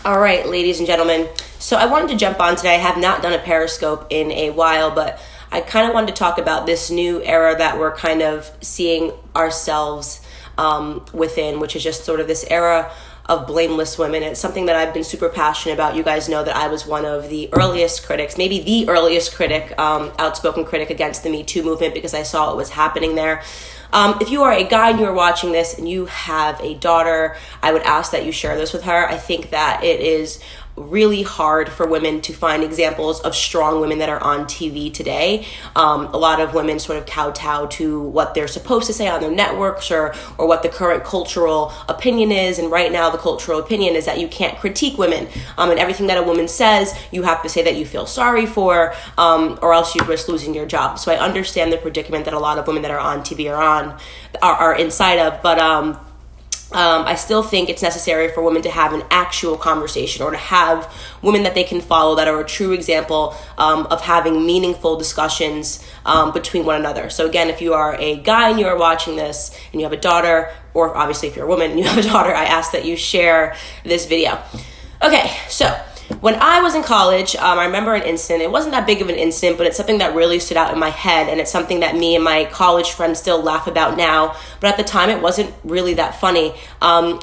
All right, ladies and gentlemen. So I wanted to jump on today. I have not done a Periscope in a while, but I kind of wanted to talk about this new era that we're kind of seeing ourselves within, which is just sort of this era of blameless women. It's something that I've been super passionate about. You guys know that I was one of the earliest critics, maybe the earliest critic, outspoken critic against the Metoo movement, because I saw what was happening there. If you are a guy and you're watching this and you have a daughter, I would ask that you share this with her. I think that it is really hard for women to find examples of strong women that are on TV today. A lot of women sort of kowtow to what they're supposed to say on their networks or what the current cultural opinion is. And right now the cultural opinion is that you can't critique women. And everything that a woman says, you have to say that you feel sorry for, or else you risk losing your job. So I understand the predicament that a lot of women that are on TV are inside of, but I still think it's necessary for women to have an actual conversation, or to have women that they can follow that are a true example of having meaningful discussions between one another. So again, if you are a guy and you are watching this and you have a daughter, or obviously if you're a woman and you have a daughter, I ask that you share this video. Okay, so when I was in college, I remember an incident. It wasn't that big of an incident, but it's something that really stood out in my head, and it's something that me and my college friends still laugh about now, but at the time it wasn't really that funny.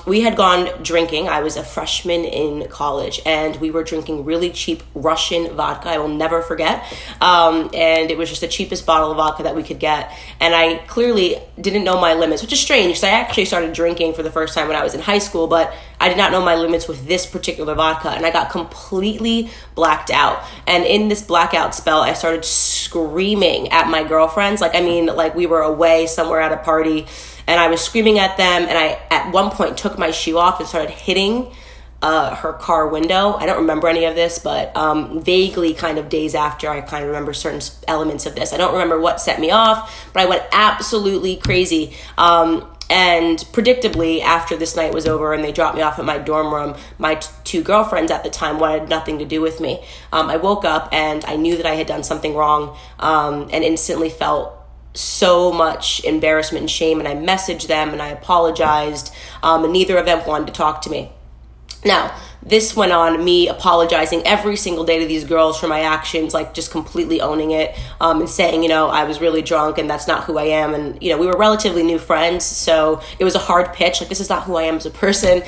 We had gone drinking. I was a freshman in college, and we were drinking really cheap Russian vodka. I will never forget. And it was just the cheapest bottle of vodka that we could get, and I clearly didn't know my limits, which is strange because I actually started drinking for the first time when I was in high school, but I did not know my limits with this particular vodka, and I got completely blacked out. And in this blackout spell, I started screaming at my girlfriends. Like we were away somewhere at a party, and I was screaming at them, and I at one point took my shoe off and started hitting her car window. I don't remember any of this, but vaguely kind of days after, I kind of remember certain elements of this. I don't remember what set me off, but I went absolutely crazy. And predictably, after this night was over and they dropped me off at my dorm room, my two girlfriends at the time wanted nothing to do with me. I woke up and I knew that I had done something wrong, and instantly felt so much embarrassment and shame. And I messaged them and I apologized, and neither of them wanted to talk to me. Now, this went on, me apologizing every single day to these girls for my actions, like just completely owning it, and saying, I was really drunk and that's not who I am. And, we were relatively new friends, so it was a hard pitch. Like, this is not who I am as a person.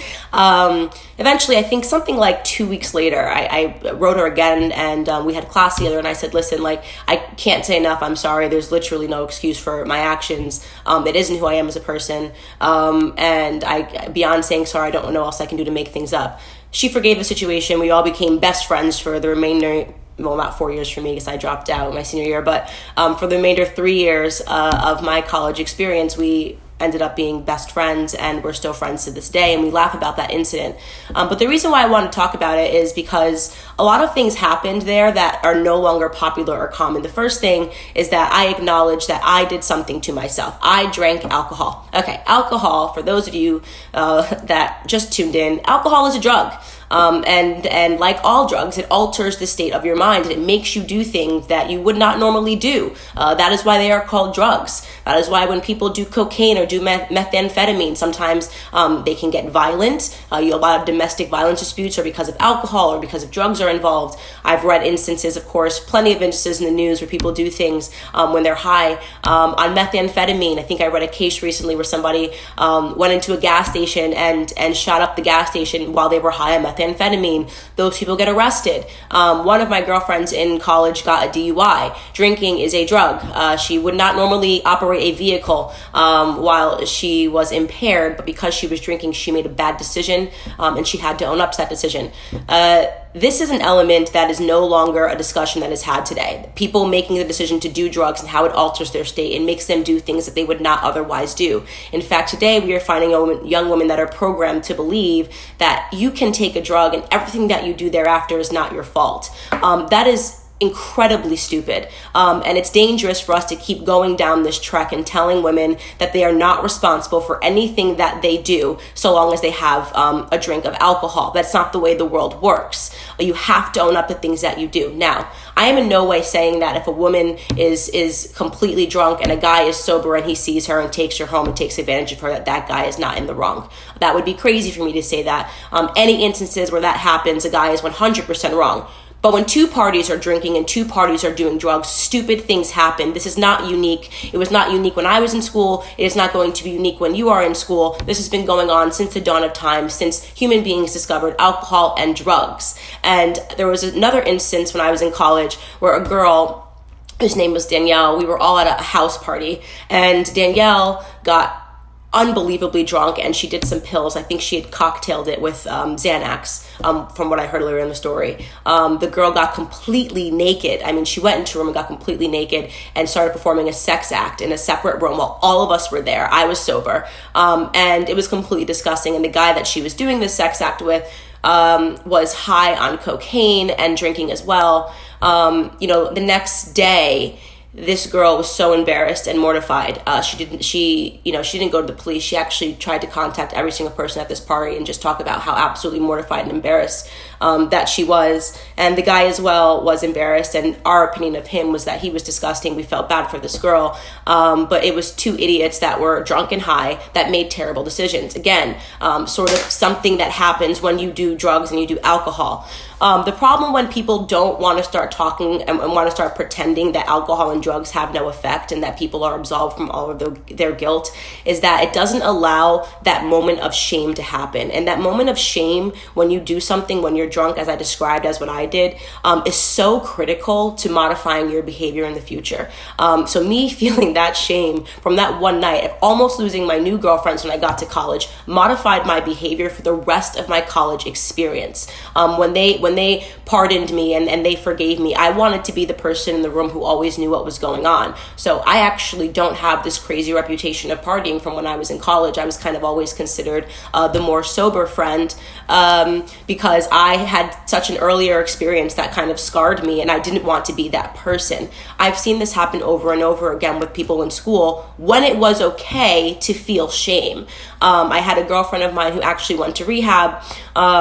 Eventually, I think something like 2 weeks later, I wrote her again, and we had class together, and I said, listen, I can't say enough. I'm sorry. There's literally no excuse for my actions. It isn't who I am as a person. And beyond saying sorry, I don't know what else I can do to make things up. She forgave the situation. We all became best friends for the remainder, well, not 4 years for me because I dropped out my senior year, but for the remainder 3 years of my college experience, we ended up being best friends, and we're still friends to this day, and we laugh about that incident. But the reason why I want to talk about it is because a lot of things happened there that are no longer popular or common. The first thing is that I acknowledge that I did something to myself. I drank alcohol. Okay, alcohol, for those of you that just tuned in, alcohol is a drug. And like all drugs, it alters the state of your mind, and it makes you do things that you would not normally do. That is why they are called drugs. That is why when people do cocaine or do methamphetamine, sometimes they can get violent. A lot of domestic violence disputes are because of alcohol or because of drugs are involved. I've read instances, of course, plenty of instances in the news where people do things when they're high. On methamphetamine, I think I read a case recently where somebody went into a gas station and shot up the gas station while they were high on methamphetamine. Those people get arrested. One of my girlfriends in college got a DUI. Drinking is a drug. She would not normally operate a vehicle while she was impaired, but because she was drinking, she made a bad decision, and she had to own up to that decision. This is an element that is no longer a discussion that is had today. People making the decision to do drugs and how it alters their state and makes them do things that they would not otherwise do. In fact, today we are finding young women that are programmed to believe that you can take a drug and everything that you do thereafter is not your fault. That is incredibly stupid. And it's dangerous for us to keep going down this trek and telling women that they are not responsible for anything that they do so long as they have a drink of alcohol. That's not the way the world works. You have to own up to things that you do. Now, I am in no way saying that if a woman is completely drunk and a guy is sober and he sees her and takes her home and takes advantage of her, that guy is not in the wrong. That would be crazy for me to say that. Any instances where that happens, a guy is 100% wrong. But when two parties are drinking and two parties are doing drugs, stupid things happen. This is not unique. It was not unique when I was in school. It is not going to be unique when you are in school. This has been going on since the dawn of time, since human beings discovered alcohol and drugs. And there was another instance when I was in college where a girl, whose name was Danielle, we were all at a house party, and Danielle got unbelievably drunk, and she did some pills. I think she had cocktailed it with Xanax, from what I heard earlier in the story. The girl got completely naked. I mean, she went into a room and got completely naked and started performing a sex act in a separate room while all of us were there. I was sober. And it was completely disgusting. And the guy that she was doing this sex act with was high on cocaine and drinking as well. The next day, this girl was so embarrassed and mortified. She didn't go to the police. She actually tried to contact every single person at this party and just talk about how absolutely mortified and embarrassed that she was. And the guy as well was embarrassed. And our opinion of him was that he was disgusting. We felt bad for this girl. But it was two idiots that were drunk and high that made terrible decisions. Again, sort of something that happens when you do drugs and you do alcohol. The problem when people don't want to start talking and want to start pretending that alcohol and drugs have no effect and that people are absolved from all of their guilt is that it doesn't allow that moment of shame to happen. And that moment of shame when you do something when you're drunk, as I described as what I did, is so critical to modifying your behavior in the future. So me feeling that shame from that one night of almost losing my new girlfriends when I got to college modified my behavior for the rest of my college experience. When they pardoned me and they forgave me, I wanted to be the person in the room who always knew what was going on. So I actually don't have this crazy reputation of partying from when I was in college. I was kind of always considered the more sober friend because I had such an earlier experience that kind of scarred me, and I didn't want to be that person. I've seen this happen over and over again with people in school when it was okay to feel shame. I had a girlfriend of mine who actually went to rehab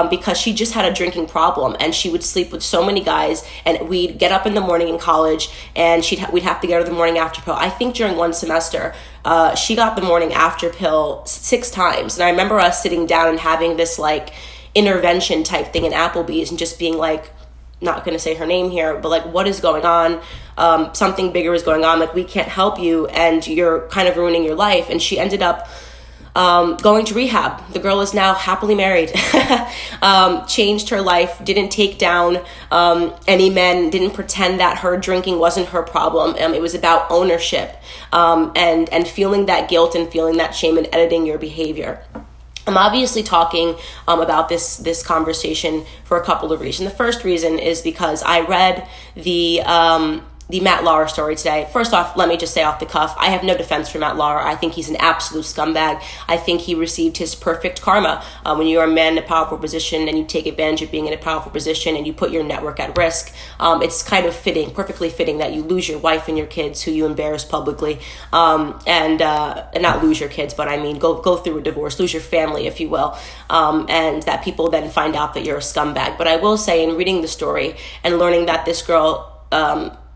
because she just had a drinking problem, and she would sleep with so many guys, and we'd get up in the morning in college and we'd have to get her the morning after pill. I think during one semester, she got the morning after pill 6 times. And I remember us sitting down and having this like intervention type thing in Applebee's and just being like, not going to say her name here, but like, what is going on? Something bigger is going on. Like, we can't help you and you're kind of ruining your life. And she ended up going to rehab. The girl is now happily married, changed her life, didn't take down any men, didn't pretend that her drinking wasn't her problem. It was about ownership and feeling that guilt and feeling that shame and editing your behavior. I'm obviously talking about this conversation for a couple of reasons. The first reason is because I read the Matt Lauer story today. First off, let me just say off the cuff, I have no defense for Matt Lauer. I think he's an absolute scumbag. I think he received his perfect karma. When you're a man in a powerful position and you take advantage of being in a powerful position and you put your network at risk, it's kind of fitting, perfectly fitting that you lose your wife and your kids who you embarrass publicly, and not lose your kids, but I mean go through a divorce, lose your family, if you will, and that people then find out that you're a scumbag. But I will say, in reading the story and learning that this girl,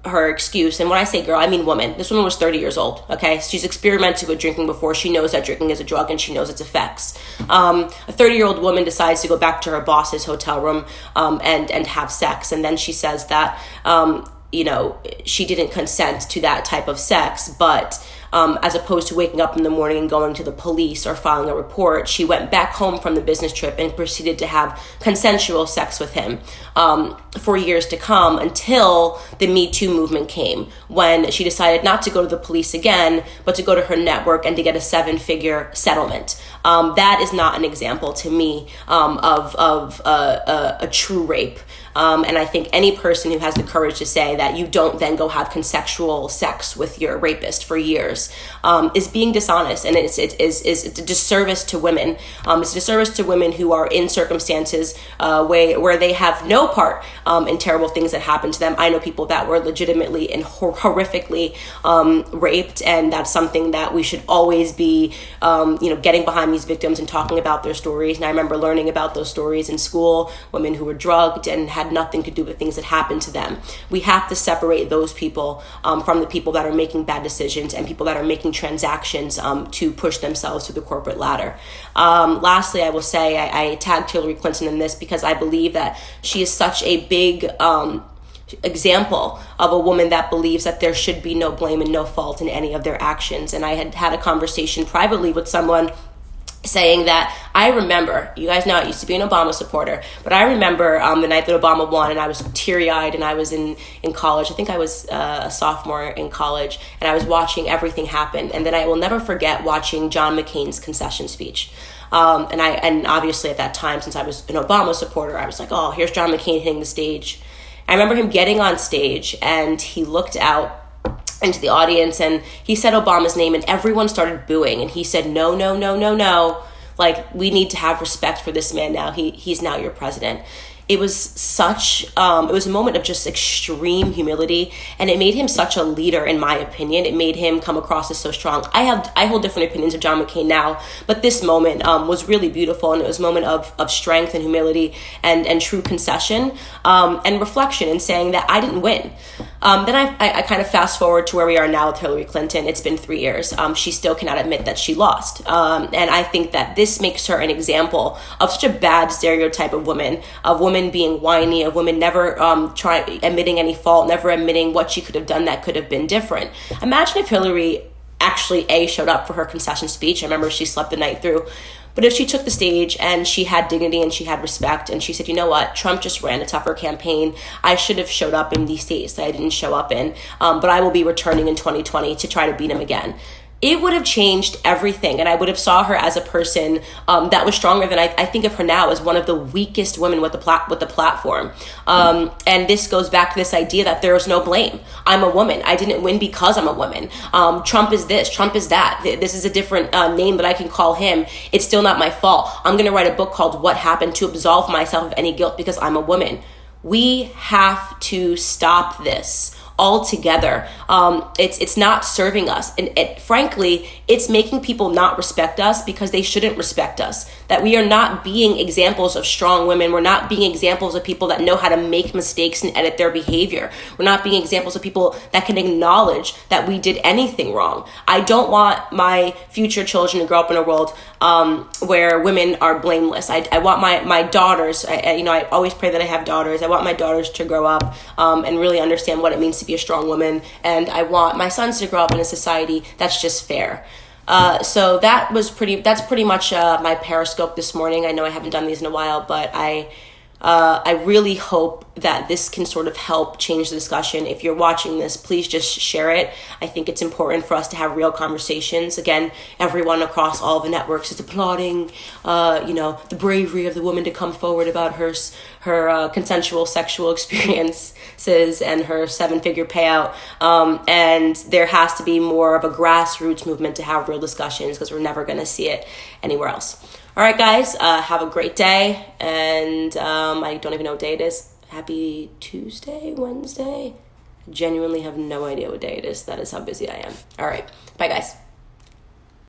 her excuse, and when I say girl, I mean woman. This woman was 30 years old, okay? She's experimented with drinking before. She knows that drinking is a drug and she knows its effects. A 30-year-old woman decides to go back to her boss's hotel room and have sex. And then she says that, she didn't consent to that type of sex, but as opposed to waking up in the morning and going to the police or filing a report, she went back home from the business trip and proceeded to have consensual sex with him for years to come, until the Metoo movement came, when she decided not to go to the police again, but to go to her network and to get a 7-figure settlement. that is not an example to me of a true rape. And I think any person who has the courage to say that you don't then go have consensual sex with your rapist for years is being dishonest, and it's a disservice to women. It's a disservice to women who are in circumstances where they have no part in terrible things that happen to them. I know people that were legitimately and horrifically raped, and that's something that we should always be, getting behind these victims and talking about their stories. And I remember learning about those stories in school, women who were drugged and had nothing to do with things that happened to them. We have to separate those people from the people that are making bad decisions and people that are making transactions to push themselves through the corporate ladder. Lastly, I will say I tagged Hillary Clinton in this because I believe that she is such a big example of a woman that believes that there should be no blame and no fault in any of their actions. And I had a conversation privately with someone saying that I remember, you guys know I used to be an Obama supporter, but I remember the night that Obama won, and I was teary-eyed, and I was in college. I think I was a sophomore in college, and I was watching everything happen. And then I will never forget watching John McCain's concession speech. And obviously at that time, since I was an Obama supporter, I was like, oh, here's John McCain hitting the stage. I remember him getting on stage, and he looked out into the audience and he said Obama's name, and everyone started booing, and he said, no, no, no, no, no. Like, we need to have respect for this man now. He's now your president. It was such, it was a moment of just extreme humility, and it made him such a leader, in my opinion. It made him come across as so strong. I hold different opinions of John McCain now, but this moment was really beautiful, and it was a moment of strength and humility and true concession and reflection, and saying that I didn't win. Then I kind of fast forward to where we are now with Hillary Clinton. It's been 3 years. She still cannot admit that she lost. And I think that this makes her an example of such a bad stereotype of women being whiny, of women never admitting any fault, never admitting what she could have done that could have been different. Imagine if Hillary actually showed up for her concession speech. I remember she slept the night through. But if she took the stage and she had dignity and she had respect, and she said, you know what, Trump just ran a tougher campaign. I should have showed up in these states that I didn't show up in, but I will be returning in 2020 to try to beat him again. It would have changed everything, and I would have saw her as a person that was stronger than I think of her now as one of the weakest women with the platform. And this goes back to this idea that there is no blame. I'm a woman. I didn't win because I'm a woman. Trump is this. Trump is that. This is a different name that I can call him. It's still not my fault. I'm going to write a book called What Happened to absolve myself of any guilt because I'm a woman. We have to stop this altogether. It's not serving us, and frankly, it's making people not respect us because they shouldn't respect us. That we are not being examples of strong women. We're not being examples of people that know how to make mistakes and edit their behavior. We're not being examples of people that can acknowledge that we did anything wrong. I don't want my future children to grow up in a world where women are blameless. I want my daughters, I always pray that I have daughters. I want my daughters to grow up and really understand what it means to be a strong woman. And I want my sons to grow up in a society that's just fair. So that's pretty much my Periscope this morning. I know I haven't done these in a while, but I really hope that this can sort of help change the discussion. If you're watching this, please just share it. I think it's important for us to have real conversations. Again, everyone across all the networks is applauding, the bravery of the woman to come forward about her consensual sexual experiences and her 7-figure payout. And there has to be more of a grassroots movement to have real discussions because we're never going to see it anywhere else. All right, guys, have a great day. And I don't even know what day it is. Happy Tuesday, Wednesday. I genuinely have no idea what day it is. That is how busy I am. All right. Bye, guys.